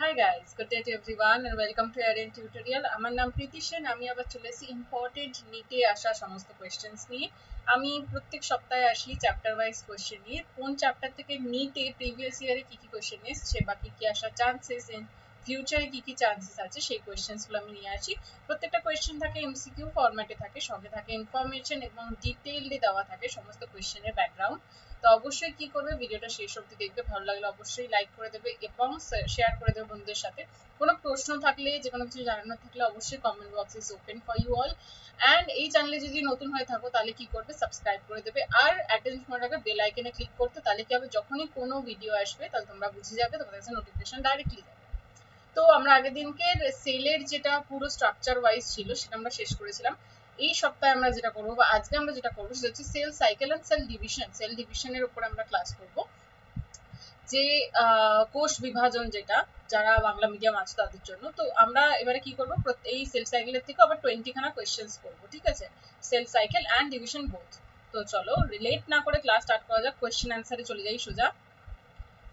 Hi guys, good day to everyone and welcome to ARN tutorial. আমার নাম প্রীতি সেন। আমি আবার চলে এসেছি ইম্পর্টেন্ট নিটে আসা সমস্ত কোয়েশ্চেন্স নিয়ে। আমি প্রত্যেক সপ্তাহে আসি চ্যাপ্টার ওয়াইজ কোয়েশ্চেন নিয়ে। কোন চ্যাপ্টার থেকে নিটে প্রিভিয়াস ইয়ারে কি কি কোয়েশ্চেন এসছে বা কি কি আসার চান্সেস ইন ফিউচারে কি কি চান্সেস আছে সেই কোয়েশ্চেন্সগুলো আমি নিয়ে আসি। প্রত্যেকটা কোয়েশ্চেন থাকে এমসিকিউ ফরম্যাটে থাকে, সঙ্গে থাকে ইনফরমেশন এবং ডিটেইললি দেওয়া থাকে সমস্ত কোয়েশ্চেনের ব্যাকগ্রাউন্ড। তো অবশ্যই কি করবে, ভিডিওটা শেষ অবধি দেখবে, ভালো লাগলে অবশ্যই লাইক করে দেবে এবং শেয়ার করে দেবে বন্ধুদের সাথে। কোনো প্রশ্ন থাকলে, যে কোনো কিছু জানানোর থাকলে অবশ্যই comment box is open for you all. And এই চ্যানেলে যদি নতুন হয়ে থাকো তাহলে কি করবে, সাবস্ক্রাইব করে দেবে আর অ্যাটেন্ড করে রাখবে বেল আইকনে ক্লিক করতে। তাহলে কি হবে, যখনই কোনো ভিডিও আসবে তাহলে তোমরা বুঝে যাবে, তোমাদের কাছে নোটিফিকেশন ডাইরেক্টলি যাবে। তো আমরা আগের দিনকে সেলের যেটা পুরো স্ট্রাকচার ওয়াইজ ছিল সেটা আমরা শেষ করেছিলাম। এই সপ্তাহে আমরা যেটা করবো বা আজকে আমরা যেটা করবো সেটা হচ্ছে cell cycle and cell division. Cell ডিভিশনের উপর আমরা ক্লাস করব, যে কোষ বিভাজন, যেটা যারা বাংলা মিডিয়াম আছে তাদের জন্য। তো আমরা এবারে কি করবো, এই সেল সাইকেলের থেকে আবার 20 খানা কোয়েশ্চেন্স করবো, ঠিক আছে, cell cycle and division both. তো চলো রিলেট না করে ক্লাস স্টার্ট করা যাক, কোয়েশ্চেন অ্যান্সারে চলে যাই সোজা।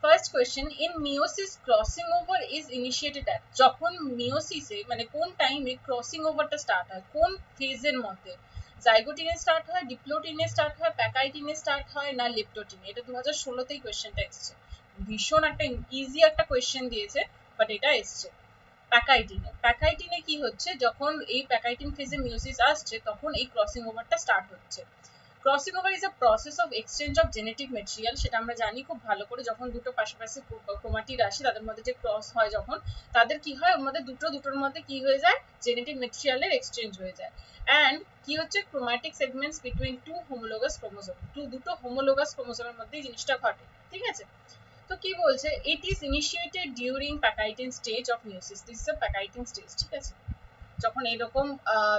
First question, in meiosis crossing over is initiated at, যখন মিওসিসে মানে কোন টাইমে ক্রসিং ওভারটা স্টার্ট হয়, কোন ফেজের মধ্যে, জাইগোটিনে স্টার্ট হয়, ডিপ্লোটিনে স্টার্ট হয়, প্যাকাইটিনে স্টার্ট হয় না লেপ্টোটিনে? এটা 2016তেই কোয়েশ্চেনটা এসছে। ভীষণ একটা ইজি একটা কোয়েশ্চেন দিয়েছে, বাট এটা এসছে প্যাকাইটিনে। প্যাকাইটিনে কি হচ্ছে, যখন এই প্যাকাইটিন ফেজে মিওসিস আসছে তখন এই ক্রসিং ওভারটা স্টার্ট হচ্ছে। Crossing over is a process of exchange of genetic material, সেটা আমরা জানি খুব ভালো করে। যখন দুটো পাশাপাশি ক্রোমাটিড আসে তাদের মধ্যে যে ক্রস হয়, যখন তাদের কি হয়, ওর মধ্যে দুটোর মধ্যে কি হয়ে যায়, জেনেটিক মেটেরিয়ালের এক্সচেঞ্জ হয়ে যায়। অ্যান্ড কি হচ্ছে, chromatic segments between two homologous chromosome, দুটো হোমোলোগাস ক্রোমোজোমের মধ্যে জিনিসটা ঘটে, ঠিক আছে। তো কি বলছে, it is initiated during pachytene stage of meiosis. This is a pachytene stage, ঠিক আছে। যখন এরকম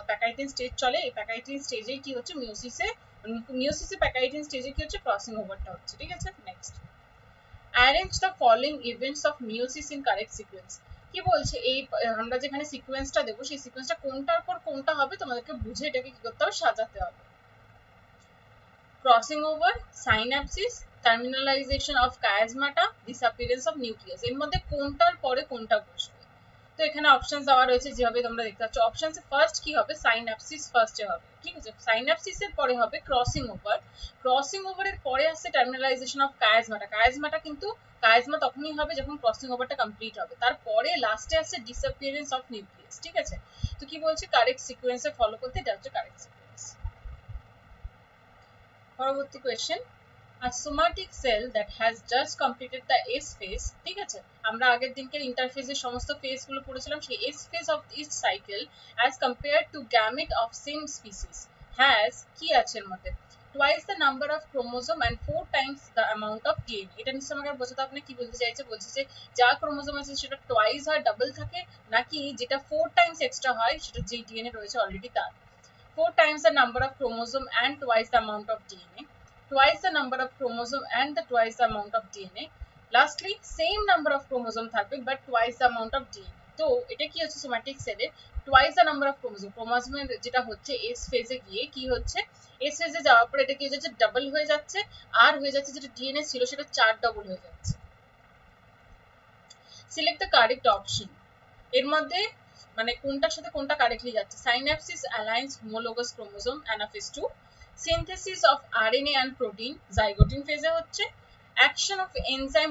প্যাকাইটিন স্টেজ চলে, এই প্যাকাইটিন স্টেজে কি হচ্ছে, মিওসিসে প্যাকাইটিন স্টেজে কি হচ্ছে, ক্রসিং ওভারটা হচ্ছে, ঠিক আছে। Next, arrange the following events of meiosis in correct sequence. কি বলছে, এই আমরা যেখানে সিকোয়েন্সটা দেবো সেই সিকোয়েন্সটা কোনটার পর কোনটা হবে তোমাদেরকে বুঝে এটাকে কি করতে হবে, সাজাতে হবে। Crossing over, synapsis, terminalization of chiasmata, disappearance of nucleus, এর মধ্যে কোনটার পরে কোনটা বসবে। তো এখানে অপশন দেওয়া রয়েছে যেভাবে তোমরা দেখতে পাচ্ছ। অপশন ফার্স্ট কি হবে, সাইন্যাপসিস ফার্স্টে হবে, ঠিক আছে। সাইন্যাপসিসের পরে হবে ক্রসিং ওভার, ক্রসিং ওভারের পরে আসছে টার্মিনালাইজেশন অফ কায়াজমাটা। কায়াজমাটা কিন্তু কায়াজমা তখনই হবে যখন ক্রসিং ওভারটা কমপ্লিট হবে। তারপরে লাস্টে আসছে ডিসঅ্যাপিয়ারেন্স অফ নিউক্লিয়াস, ঠিক আছে। তো কি বলছে, কারেক্ট সিকোয়েন্সে ফলো করতে, এটা হচ্ছে কারেক্ট সিকোয়েন্স। পরবর্তী question, a somatic cell that has just completed the S phase, ঠিক আছে। আমরা আগের দিনকের ইন্টারফেজের সমস্ত ফেজ গুলো পড়েছিলাম, সেই S phase of each cycle as compared to gamete of same species has কি আছে এর মধ্যে, twice the number of chromosome and 4 times the amount of DNA। এটা নিশ্চয়ই আমাকে বোঝাতে আপনি কি বলতে চাইছে, বলছে যে যা ক্রোমোজোম আছে সেটা টুয়াইস হয়, ডাবল থাকে, নাকি যেটা 4 টাইমস এক্সট্রা হয় সেটা যে ডিএনএ রয়েছে অলরেডি তার। 4 times the number of chromosome and twice the amount of DNA, twice the number of chromosome and the twice the amount of DNA, lastly same number of chromosome থাকবে but twice the amount of DNA। তো এটা কি হচ্ছে, somatic সেলে twice the number of chromosome, ক্রোমোজোমের যেটা হচ্ছে S ফেজে গিয়ে কি হচ্ছে, এস ফেজে যাওয়ার পর এটা কি হয়ে যাচ্ছে, ডাবল হয়ে যাচ্ছে, আর হয়ে যাচ্ছে যেটা ডিএনএ ছিল সেটা 4 ডাবল হয়ে যাচ্ছে। সিলেক্ট দ্য কারেক্ট অপশন, এর মধ্যে মানে কোনটার সাথে কোনটা কারেক্টলি যাচ্ছে। Synapsis aligns homologous chromosome anaphase 2, synthesis of RNA and protein zygotene ফেজে হচ্ছে, অ্যাকশন অফ এনজাইম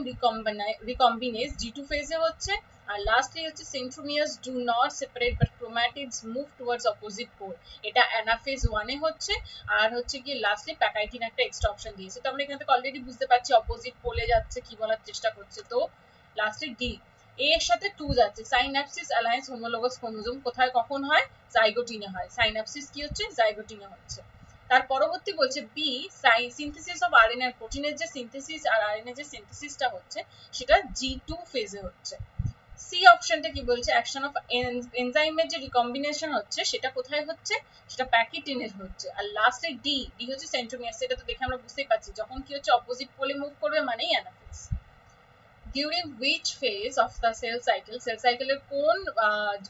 রিকম্বিনেজ G2 ফেজে হচ্ছে, আর লাস্টলি হচ্ছে centromeres do not separate but chromatids move towards opposite pole, এটা অ্যানাফেজ 1 এ হচ্ছে। আর হচ্ছে কি লাস্টলি প্যাকাইটিন একটা এক্সট্রা অপশন দিয়েছে। তো আমরা এখান থেকে অলরেডি বুঝতে পারছি অপোজিট পোলে যাচ্ছে, কি বলার চেষ্টা করছে। তো লাস্টলি ডি, এ এর সাথে 2 যাচ্ছে, সাইন্যাপসিস অ্যালায়েন্স হোমোলোগাস ক্রোমোজোম কোথায় কখন হয়, জাইগোটিনে হয়। সাইন্যাপসিস কি হচ্ছে, জাইগোটিনে হচ্ছে। তার পরবর্তী বলছে বি, সিনথেসিস অফ আরএনএ আর প্রোটিনের যে সিনথেসিস আর আরএনএ যে সিনথেসিসটা হচ্ছে সেটা G2 ফেজে হচ্ছে। সি অপশনটা কি বলছে, অ্যাকশন অফ এনজাইমের যে রিকম্বিনেশন হচ্ছে সেটা কোথায় হচ্ছে, সেটা প্যাকিটিনের হচ্ছে। আর লাস্টে ডি, ডি হচ্ছে সেন্ট্রোমিয়ার। সেটা তো দেখে আমরা বুঝতেই পারছি যখন কি হচ্ছে অপোজিট পোলে মুভ করবে মানেই anaphase. during which phase of the cell cycle এর কোন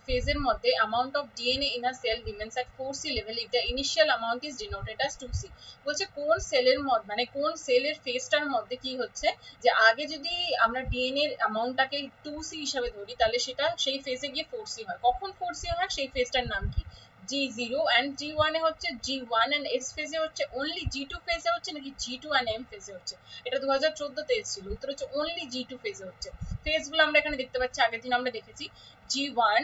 phase এর মধ্যে amount of DNA in a cell remains at 4C level if the initial amount is denoted as 2C বলছে কোন সেলের মধ্যে মানে কোন সেলের ফেজটার মধ্যে কি হচ্ছে যে আগে যদি আমরা ডিএনএ এর অ্যামাউন্টটাকে 2C হিসেবে ধরি তাহলে সেটা সেই ফেজে গিয়ে 4C হয় কখন 4C হয় সেই ফেজটার নাম কি G0 and G1 এ হচ্ছে G1 and S ফেজে হচ্ছে only G2 ফেজে হচ্ছে নাকি G2 and M ফেজে হচ্ছে এটা 2014 তে এসেছিল উত্তর হচ্ছে only G2 ফেজে হচ্ছে ফেজগুলো আমরা এখানে দেখতে পাচ্ছি আগের দিন আমরা দেখেছি G1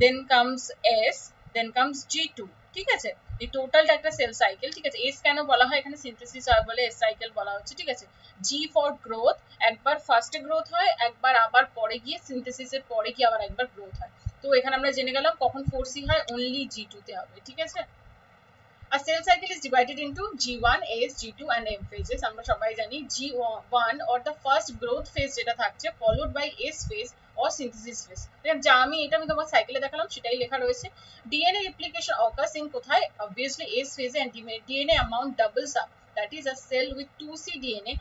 then comes S then comes G2 ঠিক আছে এই টোটালটা একটা সেল সাইকেল ঠিক আছে এস কেন বলা হয় এখানে সিনথেসিস হয় বলে এস সাইকেল বলা হচ্ছে ঠিক আছে জি ফর গ্রোথ একবার ফার্স্টে গ্রোথ হয় একবার আবার পরে গিয়ে সিনথেসিসের পরে গিয়ে আবার একবার গ্রোথ হয় তো এখানে আমরা জেনে গেলাম কখন 4C হয় only G2 তে হবে ঠিক আছে A cell cycle is divided into G1, S, G2 and M phases. আমরা সবাই জানি G1 or the first growth phase যেটা থাকছে followed by S phase or synthesis phase. যা আমি তোমার সাইকেলে দেখালাম সেটাই লেখা রয়েছে DNA replication occurs in কোথায় obviously S phase and DNA amount doubles up. That is a cell with 2C DNA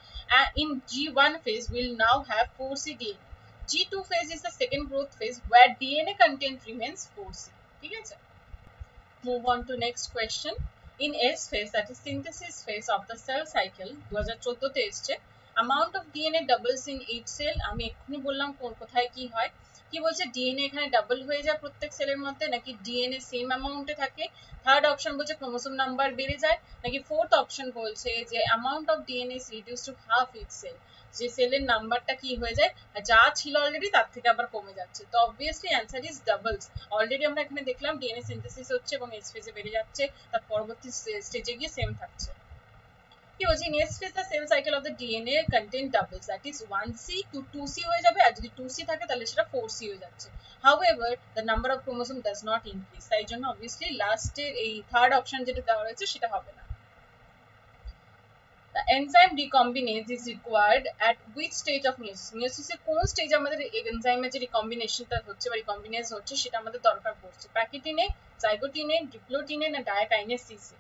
in G1 phase will now have 4C DNA. G2 phase is the second growth phase where DNA content remains 4C. ঠিক আছে? Move on to next question. In S phase, that is synthesis phase of the cell cycle, 2014 তে এসছে amount of DNA doubles in each cell. আমি এক্ষুনি বললাম কোথায় কি হয় কি বলছে ডিএনএ এখানে ডাবল হয়ে যায় প্রত্যেক সেলের মধ্যে নাকি ডিএনএ সেম অ্যামাউন্টে থাকে থার্ড অপশন বলছে ক্রোমোসোম নাম্বার বেড়ে যায় নাকি ফোর্থ অপশন বলছে যে amount of DNA is reduce to half each cell যে সেলের নাম্বারটা কি হয়ে যায় যা ছিল অলরেডি তার থেকে আবার কমে যাচ্ছে তো obviously answer is doubles already আমরা এখানে দেখলাম ডিএনএ সিনথেসিস হচ্ছে এবং এস ফেজে বেড়ে যাচ্ছে তার পরবর্তী স্টেজে গিয়ে সেম থাকছে কি বলছি in S phase the cell cycle of the DNA contain doubles that is 1C to 2C হয়ে যাবে আর যদি 2C থাকে তাহলে সেটা 4C হয়ে যাচ্ছে however the number of chromosome does not increase তাই জন্য obviously লাস্টের এই থার্ড অপশন যেটা দেওয়া রয়েছে সেটা হবে না The enzyme recombinase is required at which stage of meiosis? Meiosis এর কোন স্টেজে আমাদের এনজাইমের যে রিকম্বিনেশনটা হচ্ছে বা রিকম্বিনেজ হচ্ছে সেটা আমাদের দরকার পড়ছে প্যাকেটিনে জাইগোটিনে ডিপ্লোটিনে না ডায়াকাইনেসিসে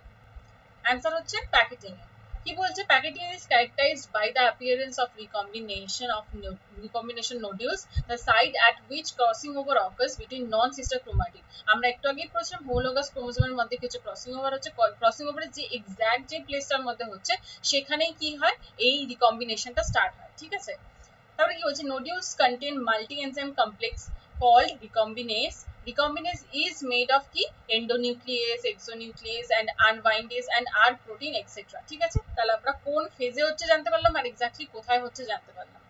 অ্যান্সার হচ্ছে প্যাকেটিনে কি বলছে প্যাকেটিন is characterized by the appearance of recombination nodules the site at which crossing over occurs between non-sister chromatin আমরা একটু আগেই পড়ছিলাম হোমোলোগাস ক্রোমোসোমের মধ্যে কিছু ক্রসিং ওভার হচ্ছে ক্রসিং ওভারের যে এক্সাক্ট যে প্লেসটার মধ্যে হচ্ছে সেখানেই কি হয় এই রিকম্বিনেশনটা স্টার্ট হয় ঠিক আছে তারপরে কি বলছে nodules contain multi enzyme complex called recombinase recombinase is made of কি endonuclease exonuclease and unbindase and R protein etc ঠিক আছে তাহলে আমরা কোন ফেজে হচ্ছে জানতে পারলাম আর এক্স্যাক্টলি কোথায় হচ্ছে জানতে পারলাম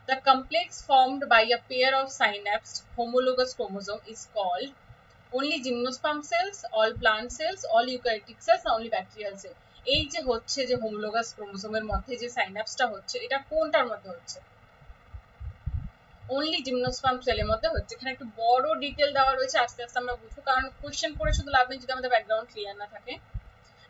The complex formed by a pair of synapsed homologous chromosome is called only gymnosperm cells all plant cells all eukaryotic cells only bacterial cells এই যে হচ্ছে যে হোমোলোগাস ক্রোমোসোমের মধ্যে যে সাইন্যাপসটা হচ্ছে এটা কোনটার মধ্যে হচ্ছে only gymnosperm সেলের মধ্যে হচ্ছে এখানে একটু বড় ডিটেইল দেওয়া রয়েছে আস্তে আস্তে আমরা বুঝবো কারণ কোশ্চেন পড়ে শুধু লাভ নেই যদি আমাদের ব্যাকগ্রাউন্ড ক্লিয়ার না থাকে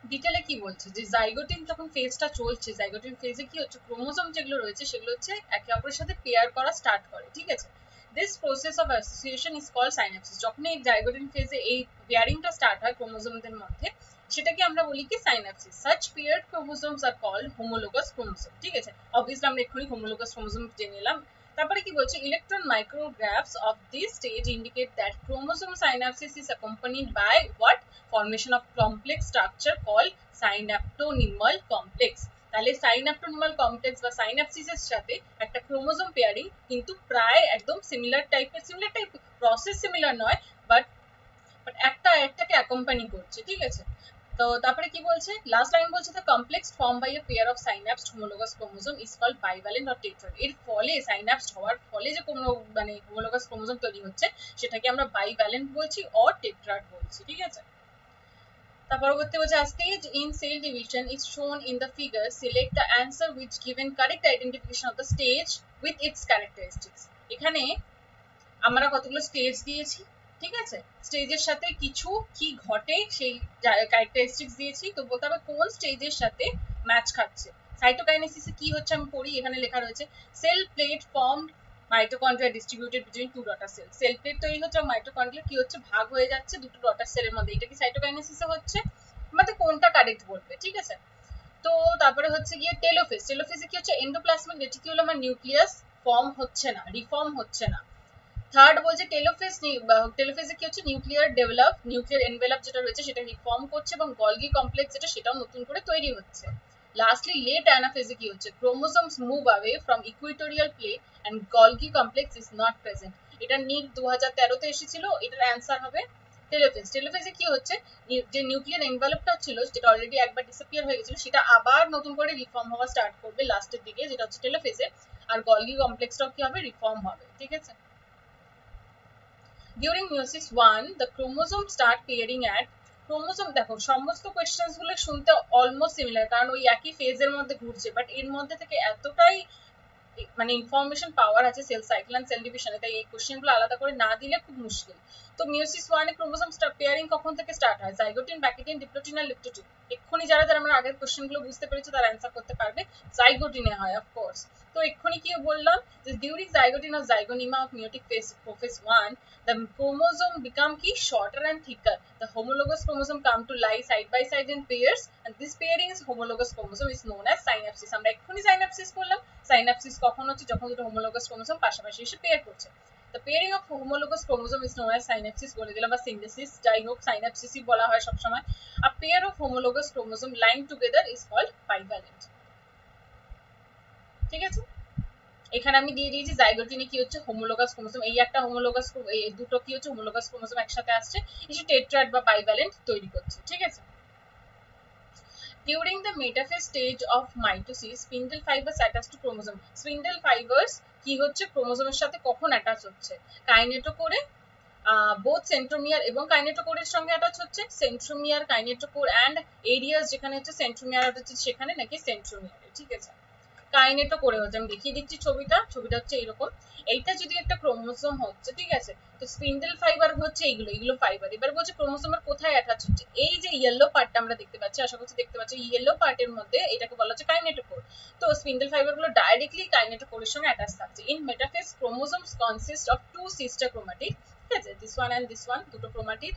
ডিটেইলে কি বলছে যে জাইগোটিন যখন ফেজটা চলছে জাইগোটিন ফেজে কি হচ্ছে ক্রোমোসোম যেগুলো রয়েছে সেগুলো হচ্ছে একে অপরের সাথে পেয়ার করা স্টার্ট করে ঠিক আছে this process of association is called synapsis যখন এই জাইগোটিন ফেজে এই পেয়ারিংটা স্টার্ট হয় ক্রোমোসোমদের মধ্যে সেটাকে আমরা বলি কি synapsis such paired chromosomes are called homologous chromosome ঠিক আছে obviously আমরা এক্ষুনি homologous chromosome জেনে নিলাম তারপরে কি বলছে electron micrographs of this stage indicate that chromosome synapsis is accompanied by what formation of complex structure called synaptonymal complex তাহলে সাইন্যাপটোনিমাল কমপ্লেক্স বা সাইন্যাপসিসের সাথে একটা ক্রোমোসোম পেয়ারিং কিন্তু প্রায় একদম সিমিলার টাইপ প্রসেস সিমিলার নয় বাট একটাকে অ্যাকম্পানি করছে ঠিক আছে তো তারপরে কি বলছে লাস্ট লাইন বলছে the complex formed by a pair of synapsed homologous chromosome is called bivalent or tetrad এর ফলে সাইন্যাপসড হওয়ার ফলে যে কোনো মানে হোমোলোগাস ক্রোমোসোম তৈরি হচ্ছে সেটাকে আমরা bivalent বলছি or tetrad বলছি ঠিক আছে তার পরবর্তী বলছে a stage in cell division is shown in the figure select the answer which given correct identification of the stage with its characteristics এখানে আমরা কতগুলো স্টেজ দিয়েছি ঠিক আছে স্টেজের সাথে কিছু কি ঘটে সেই ক্যারেক্টারিস্টিক্স দিয়েছি তো বলতে হবে কোন স্টেজের সাথে ম্যাচ খাচ্ছে সাইটোকাইনেসিসে কি হচ্ছে আমি পড়ি এখানে লেখা রয়েছে cell plate formed mitochondria distributed between two daughter cell cell plate তৈরি হচ্ছে মাইটোকন্ড্রিয়া কি হচ্ছে ভাগ হয়ে যাচ্ছে দুটো ডটার সেলের মধ্যে এটা কি সাইটোকাইনেসিসে হচ্ছে মানে কোনটা কারেক্ট বলবে ঠিক আছে তো তারপরে হচ্ছে গিয়ে টেলোফেজ, টেলোফেজে কি হচ্ছে এন্ডোপ্লাজমিক রেটিকুলাম আর নিউক্লিয়াস ফর্ম হচ্ছে না, রিফর্ম হচ্ছে না। থার্ড বলছে টেলোফেজ, টেলোফেজে কি হচ্ছে নিউক্লিয়ার ডেভেলপ, নিউক্লিয়ার এনভেলপ যেটা রয়েছে সেটা রিফর্ম করছে এবং গলগি কমপ্লেক্স যেটা সেটাও নতুন করে তৈরি হচ্ছে। লাস্টলি লেট অ্যানাফেজে কি হচ্ছে chromosomes move away from equatorial plane and Golgi complex is not present. এটা নিট 2013 তে এসেছিল, এটার অ্যান্সার হবে টেলোফেজ। টেলোফেজে কি হচ্ছে যে নিউক্লিয়ার এনভেলপটা ছিল যেটা অলরেডি একবার ডিসঅ্যাপিয়ার হয়ে গেছিল সেটা আবার নতুন করে রিফর্ম হওয়া স্টার্ট করবে লাস্টের দিকে, যেটা হচ্ছে টেলোফেজে। আর গলগি কমপ্লেক্সটাও কি হবে রিফর্ম হবে, ঠিক আছে। During meiosis 1 the chromosome start pairing at chromosome, দেখো সমস্ত কোয়েশ্চেন্স গুলো শুনতে অলমোস্ট সিমিলার কারণ ওই একই ফেজের মধ্যে ঘুরছে, বাট এর মধ্যে থেকে এতটাই মানে ইনফরমেশন পাওয়ার আছে সেল সাইকেল এন্ড সেল ডিভিশনে, তাই এই কোশ্চেনগুলো আলাদা করে না দিলে খুব মুশকিল। তো মিওসিস 1 এ ক্রোমোসোম পেয়ারিং কখন থেকে স্টার্ট হয়? জাইগোটিন, ব্যাকেটিন, ডিপ্লোটিন আর লিপ্টোটিন। এক্ষুনি যারা যারা আমরা আগের কোশ্চেনগুলো বুঝতে পেরেছো তারা অ্যান্সার করতে পারবে, জাইগোটিনে হয় অফ কোর্স। তো এক্ষুনি কি বললাম যে during zygotene or zygonema of meiotic phase prophase 1 the chromosome become ki shorter and thicker, the homologous chromosome come to lie side by side in pairs and this pairing is homologous chromosome is known as synapsis। আমরা এক্ষুনি synapsis বললাম, synapsis কখন হচ্ছে যখন দুটো homologous chromosome পাশাপাশি এসে pair করছে। the pairing of homologous chromosome is known as synapsis বলে দিলাম বা synthesis, যাই হোক synapsis ই বলা হয় সবসময়। a pair of homologous chromosome lying together is called bivalent, ঠিক আছে। এখানে আমি দিয়ে দিয়েছি জাইগোটিনে কি হচ্ছে হোমোলোগাস ক্রোমোসোম, এই একটা হোমোলোগাস, এই দুটো কি হচ্ছে হোমোলোগাস ক্রোমোসোম একসাথে আসছে এসে টেট্রাড বা বাইভ্যালেন্ট তৈরি করছে, ঠিক আছে। During the metaphase stage of mitosis spindle fibers attach to chromosome, spindle fibers কি হচ্ছে ক্রোমোসোমের সাথে কখন অ্যাটাচ হচ্ছে? কাইনেটোকোরে, বোথ সেন্ট্রোমিয়ার এবং কাইনেটোকোরের সঙ্গে অ্যাটাচ হচ্ছে, সেন্ট্রোমিয়ার কাইনেটোকোর অ্যান্ড এরিয়াস যেখানে হচ্ছে সেন্ট্রোমিয়ার হচ্ছে সেখানে নাকি সেন্ট্রোমিয়ারে, ঠিক আছে। কাইনেটো করে হচ্ছে, আমি দেখিয়ে দিচ্ছি ছবিটা, ছবিটা হচ্ছে এরকম। এইটা যদি একটা ক্রোমোসোম হচ্ছে, ঠিক আছে, তো স্পিন্ডেল ফাইবার হচ্ছে এইগুলো, এগুলো ফাইবার। এবার বলছে ক্রোমোসোমের কোথায় অ্যাটাচ হচ্ছে, এই যে ইয়েলো পার্টটা আমরা দেখতে পাচ্ছি, আশা করছি দেখতে পাচ্ছি, ইয়েলো পার্টের মধ্যে এটাকে বলা হচ্ছে কাইনেটোকোর। তো স্পিন্ডেল ফাইবার গুলো ডাইরেক্টলি কাইনেটোকোরের সঙ্গে অ্যাটাচ থাকছে। In metaphase chromosomes consist of two sister chromatid, ঠিক আছে, this one and this one, দুটো ক্রোমাটিড।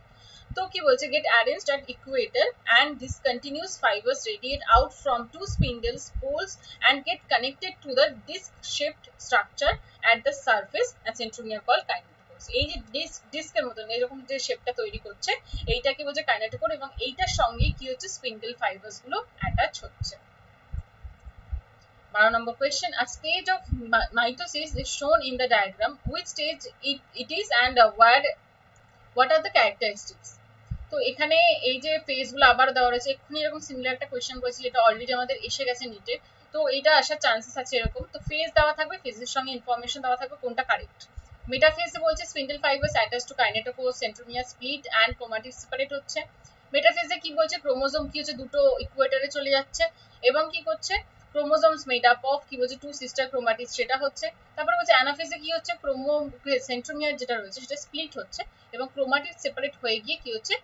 তো কি বলছে get arranged at equator and this continuous fibers radiate out from two spindles poles and get connected to the disc shaped structure at the surface and centromere called kinetochore। এই যে ডিস্কের মতন এরকম যে শেপটা তৈরি করছে এইটাকে বলছে কাইনেটোকোর এবং এইটার সঙ্গে কি হচ্ছে স্পিন্ডল ফাইবারস গুলো অ্যাটাচ হচ্ছে। 12 number question, a stage of mitosis is shown in the diagram, which stage it is and what are the characteristics। তো এখানে এই যে ফেজ গুলো আবার দেওয়া রয়েছে, এক্ষুনি এরকম সিমিলার একটা কোয়েশ্চেন করেছিল, এটা অলরেডি আমাদের এসে গেছে নিটে, তো এটা আসার চান্সেস আছে এরকম। তো ফেজ দেওয়া থাকবে, ফেজের সঙ্গে ইনফরমেশন দেওয়া থাকবে কোনটা কারেক্ট। মেটাফেজে বলছে spindle fibres attach to kinetochore, centromere split and chromatid separate হচ্ছে। মেটাফেজে কি বলছে ক্রোমোসোম কি হচ্ছে দুটো ইকুয়েটরে চলে যাচ্ছে এবং কি করছে ক্রোমোসোমস মেড আপ অফ কি বলছে টু সিস্টার ক্রোমাটিড সেটা হচ্ছে। তারপরে বলছে অ্যানাফেজে কি হচ্ছে সেন্ট্রোমিয়ার যেটা রয়েছে সেটা স্প্লিট হচ্ছে এবং ক্রোমাটিড সেপারেট হয়ে গিয়ে কি হচ্ছে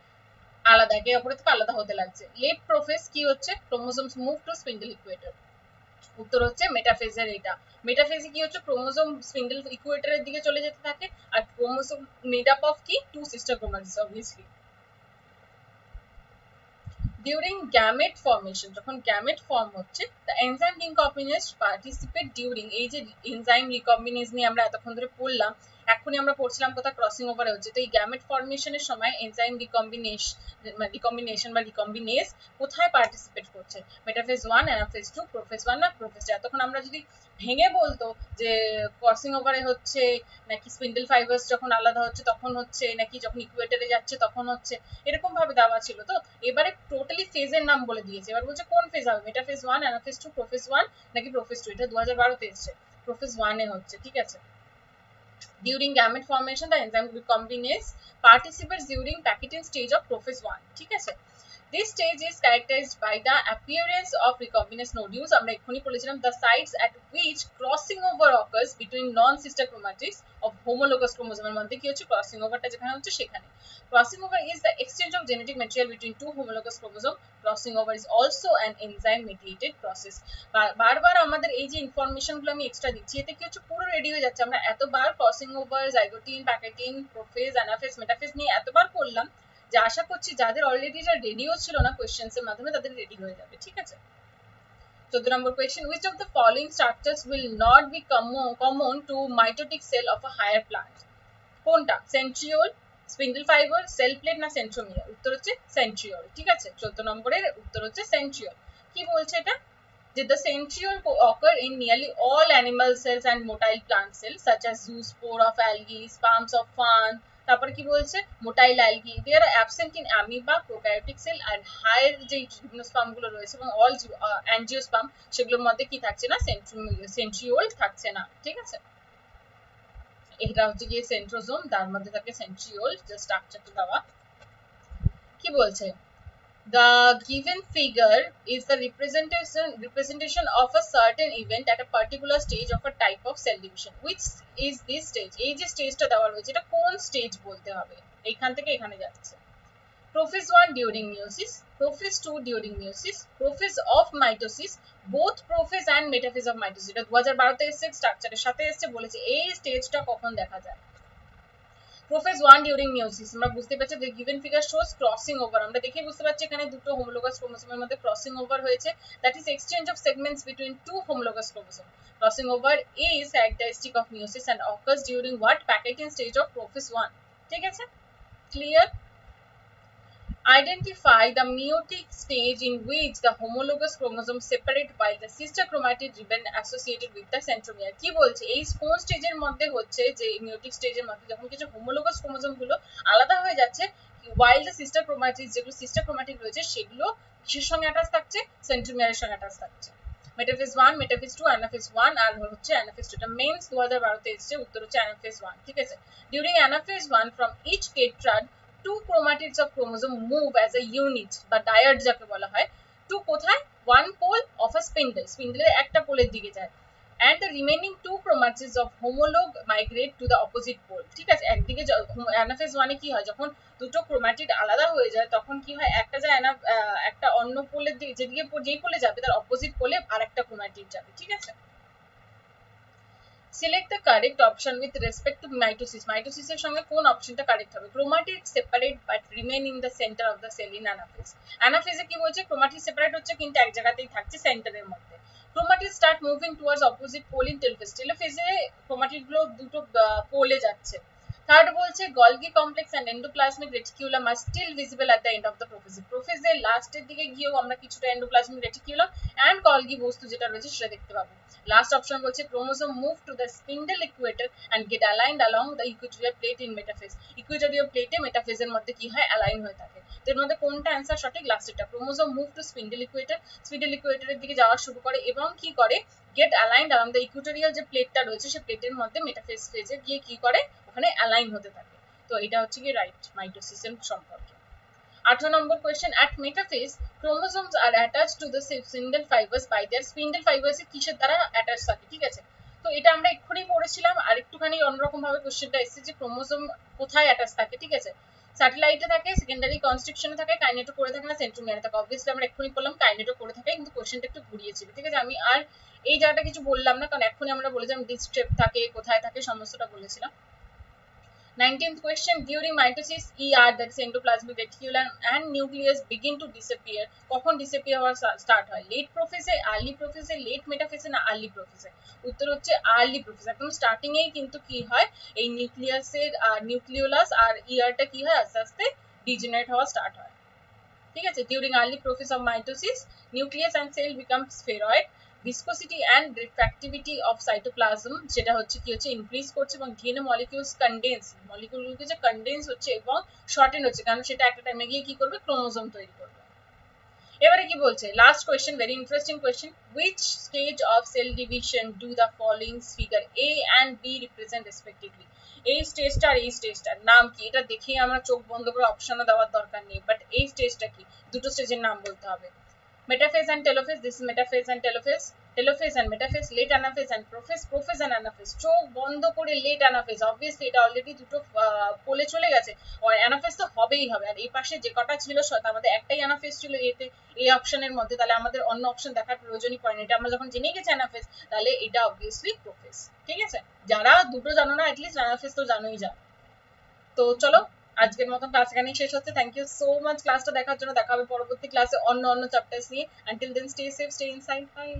আলাদা, একে অপরের থেকে আলাদা হতে লাগছে। লেট প্রোফেজ কি হচ্ছে chromosomes move to spindle Ecuador, উত্তর হচ্ছে মেটাফেজের এটা। মেটাফেজে কি হচ্ছে ক্রোমোসোম স্পিন্ডল ইকুয়েটরের দিকে চলে যেতে থাকে আর ক্রোমোসোম মেড আপ অফ কি two sister chromatids obviously. During gamete formation, যখন গ্যামেট ফর্ম হচ্ছে the enzyme recombinase participate during, এই যে এনজাইম রিকম্বিনেজ নিয়ে আমরা এতক্ষণ ধরে পড়লাম, এখনই আমরা পড়ছিলাম কোথায় ক্রসিং ওভারে হচ্ছে। তো এই গ্যামেট ফর্মেশনের সময় এনজাইম রিকম্বিনেশন বা রিকম্বিনেজ কোথায় পার্টিসিপেট করছে? মেটাফেজ 1, অ্যানাফেজ 2, প্রোফেজ 1 না প্রোফেজ 2। এতক্ষণ আমরা যদি ভেঙে বলতো যে ক্রসিং ওভারে হচ্ছে নাকি স্পিন্ডল ফাইবারস যখন আলাদা হচ্ছে তখন হচ্ছে নাকি যখন ইকুয়েটরে যাচ্ছে তখন হচ্ছে, এরকম ভাবে দেওয়া ছিল। তো এবারে টোটালি ফেজের নাম বলে দিয়েছে, এবার বলছে কোন ফেজ হবে, মেটাফেজ 1, অ্যানাফেজ 2, প্রোফেজ 1 নাকি প্রোফেজ 2। এটা 2012 তে এসেছে, প্রোফেজ 1 এ হচ্ছে, ঠিক আছে। During gamete formation the enzyme recombinase participates during packaging stage of prophase 1, ঠিক আছে। This stage is characterized by the appearance of recombinase nodules, আমরা এক্ষুনি বলেছিলাম the sites at which crossing over occurs between non-sister chromatids of homologous chromosome, এর মধ্যে কি হচ্ছে crossing ওভারটা যেখানে হচ্ছে সেখানে। Crossing over is the exchange of genetic material between two homologous chromosomes. Crossing over is also an enzyme mediated process। বারবার আমাদের এই যে ইনফরমেশন গুলো আমি এক্সট্রা দিচ্ছি এতে কি হচ্ছে পুরো রেডি হয়ে যাচ্ছে। আমরা এতবার crossing over, zygotene, pachytene, prophase, anaphase, metaphase নিয়ে এতবার করলাম যে আশা করছি যাদের অলরেডি এটা রেডিও ছিল না কোয়েশ্চেন্স এর মাধ্যমে তাদের রেডি হয়ে যাবে, ঠিক আছে। 14 number question, which of the following structures will not be common to mitotic cell of a higher plant? কোনটা? Centriole, spindle fibre, sell plate না সেন্ট্রোমিয়ার? উত্তর হচ্ছে সেন্ট্রিওল। ঠিক আছে, 14 নম্বরের উত্তর হচ্ছে সেন্ট্রিওল। কি বলছে এটা? যে the centriole occur in nearly all animal cells and motile plant cells such as zoospore of algae, sperms of fern, তারপরে কি বলছে motile algae, they are absent in amoeba, prokaryotic cell and higher যে gymnosperm গুলো রয়েছে এবং all angiosperm সেগুলোর মধ্যে কি থাকছে না? সেন্ট্রিওল থাকছে না। ঠিক আছে, এটা হচ্ছে গিয়ে সেন্ট্রোজোম, তার মধ্যে থাকে সেন্ট্রিওল, জাস্ট স্ট্রাকচারটা দেওয়া। কি বলছে? The given figure is the representation of a certain event at a particular stage of a type of cell division. Which is this stage? এই যে স্টেজটা দেওয়া রয়েছে এটা কোন স্টেজ বলতে হবে? এইখান থেকে এখানে যাচ্ছে। Prophase 1 during meiosis, prophase 2 during meiosis, prophase of mitosis, both prophase and metaphase of mitosis. এটা 2012 তে এসেছে, স্ট্রাকচারের সাথে এসেছে, বলেছে এই স্টেজটা কখন দেখা যায়। Prophase 1 during meiosis, আমরা বুঝতে পারছি the given figure shows crossing over, আমরা দেখে বুঝতে পারছি এখানে দুটো homologous chromosome মধ্যে crossing over হয়েছে, that is exchange of segments between two homologous chromosomes. Crossing over is characteristic of meiosis and occurs during what? Packaging stage of prophase 1. ঠিক আছে, clear? Identify the meiotic stage in which the homologous chromosomes separate while the sister chromatid remain associated with the centromere. কি বলছে? এই কোন স্টেজের মধ্যে হচ্ছে যে meiotic স্টেজের মধ্যে যখন কিছু homologous chromosome গুলো আলাদা হয়ে যাচ্ছে while the sister chromatid, যেগুলো sister chromatid রয়েছে সেগুলো কিসের সঙ্গে অ্যাটাচ থাকছে? সেন্ট্রোমিয়ারের সঙ্গে অ্যাটাচ থাকছে। মেটাফেজ 1, মেটাফেজ 2, অ্যানাফেজ 1 আর হচ্ছে অ্যানাফেজ 2। এটা মেন্স 2012 তে এসেছে, উত্তর হচ্ছে অ্যানাফেজ 1। ঠিক আছে, during anaphase 1 from each tetrad two chromatids of chromosome move as a unit বা ডায়াড যাকে বলা হয় টু কোথায়? one pole of a spindle, স্পিন্ডলের একটা পোলের দিকে যায়, and the remaining two chromatids of homologue migrate to the opposite pole. ঠিক আছে, একদিকে অ্যানাফেজ 1 এ কি হয়? যখন দুটো ক্রোমাটিড আলাদা হয়ে যায় তখন কি হয়? একটা যায় একটা অন্য পোলের দিকে, যেদিকে যেই পোলে যাবে তার অপোজিট পোলে আরেকটা ক্রোমাটিড যাবে। ঠিক আছে, select the correct option with respect to mitosis. mitosis এর সঙ্গে কোন অপশনটা কারেক্ট হবে? Chromatid separate but remain in the centre of the cell in anaphase. অ্যানাফেজে কি বলছে? ক্রোমাটিড সেপারেট হচ্ছে কিন্তু এক জায়গাতেই থাকছে সেন্টারের মধ্যে। Chromatid start moving towards opposite pole in telophase. টেলোফেজে ক্রোমাটিড গুলো দুটো পোলে যাচ্ছে। থার্ড বলছে Golgi complex and endoplasmic reticulum are still visible at the end of the prophase. প্রোফেজের লাস্টের দিকে গিয়েও আমরা কিছুটা এন্ডোপ্লাজমিক রেটিকুলাম এন্ড গলগি বস্তু যেটা রয়েছে সেটা দেখতে পাবো। লাস্ট অপশন বলছে chromosome move to the spindle equator and get aligned along the equatorial plate in metaphase. Equatorial প্লেটে মেটাফেজের মধ্যে কি হয়? অ্যালাইন হয়ে থাকে। তো এর মধ্যে কোনটা অ্যান্সার সঠিক? লাস্টেরটা। Chromosome move to spindle equator, spindle ইকুয়েটরের দিকে যাওয়া শুরু করে এবং কি করে? Get aligned along the equatorial যে প্লেটটা রয়েছে সেই প্লেটের মধ্যে মেটাফেজ ফেজে গিয়ে কি করে? ওখানে অ্যালাইন হতে থাকে। তো এটা হচ্ছে কি রাইট মাইটোসিস সম্পর্কে। 18 number question, at metaphase chromosomes are attached to the spindle fibers by their spindle fibers এ কিসের দ্বারা অ্যাটাচ থাকে? ঠিক আছে, তো এটা আমরা এক্ষুনি পড়েছিলাম, আর একটুখানি অন্যরকম ভাবে কোশ্চেনটা এসেছে যে ক্রোমোসোম কোথায় অ্যাটাচ থাকে। ঠিক আছে, স্যাটেলাইটে থাকে, সেকেন্ডারি কনস্ট্রিকশনে থাকে, কাইনেটো করে থাকে না সেন্ট্রোমিয়ারে থাকে। অবভিয়াসলি আমরা এক্ষুনি বললাম কাইনেটো করে থাকে, কিন্তু কোশ্চেনটা একটু ঘুরিয়েছিল। ঠিক আছে, আমি আর এই জায়গাটা কিছু বললাম না, কারণ এক্ষুনি আমরা বলেছিলাম ডিস্ট্রেপ থাকে, কোথায় থাকে, সমস্তটা বলেছিলাম। 19th question, during mitosis ER, that is endoplasmic reticulum and nucleus begin to disappear. কখন disappear হওয়া স্টার্ট হয়? লেট প্রোফেজে, আর্লি প্রোফেজে, লেট মেটাফেজে না আর্লি প্রোফেজে? উত্তর হচ্ছে আর্লি প্রোফেজ। একদম স্টার্টিং এই কিন্তু কি হয়? এই নিউক্লিয়াসের নিউক্লিওলাস আর ইআরটা কি হয়? আস্তে আস্তে ডিজেনারেট হওয়া স্টার্ট হয়। ঠিক আছে, during early process of mitosis nucleus and cell become spheroid, viscosity and refractivity of cytoplasm যেটা হচ্ছে কি হচ্ছে ইনক্রিজ করছে এবং DNA molecules condense, মলিকিউলগুলোকে যে কনডেন্স হচ্ছে এবং শর্টেন হচ্ছে, কারণ সেটা একটা টাইমে গিয়ে কি করবে? ক্রোমোসোম তৈরি করবে। এবারে কি বলছে? Last question, very interesting question, which stage of cell division do the following figure A and B represent respectively? এই স্টেজটা আর এই স্টেজটার নাম কি? এটা দেখেই আমরা চোখ বন্ধ করে অপশনও দেওয়ার দরকার নেই, বাট এই স্টেজটা কি? দুটো স্টেজের নাম বলতে হবে। Metaphase and telophase, this is metaphase and telophase, telophase and metaphase, late anaphase and prophase, prophase and anaphase. চোখ বন্ধ করে লেট অ্যানাফেজ, অবভিয়াসলি এটা অলরেডি দুটো পোলে চলে গেছে, আর অ্যানাফেজ তো হবেই হবে। আর এই পাশে যে কটা ছিল আমাদের একটাই অ্যানাফেজ ছিল এতে, এই অপশনের মধ্যে, তাহলে আমাদের অন্য অপশন দেখার প্রয়োজনই পড়ে না। এটা আমরা যখন জেনে গেছি অ্যানাফেজ, তাহলে এটা অবভিয়াসলি প্রোফেজ। ঠিক আছে, যারা দুটো জানো না অ্যাটলিস্ট অ্যানাফেজ তো জানোই যা। তো চলো আজকের মতন ক্লাস এখানেই শেষ হচ্ছে। থ্যাংক ইউ সো মাচ ক্লাসটা দেখার জন্য। দেখা হবে পরবর্তী ক্লাসে অন্য চ্যাপ্টার্স নিয়ে। Until then stay safe, stay inside, by.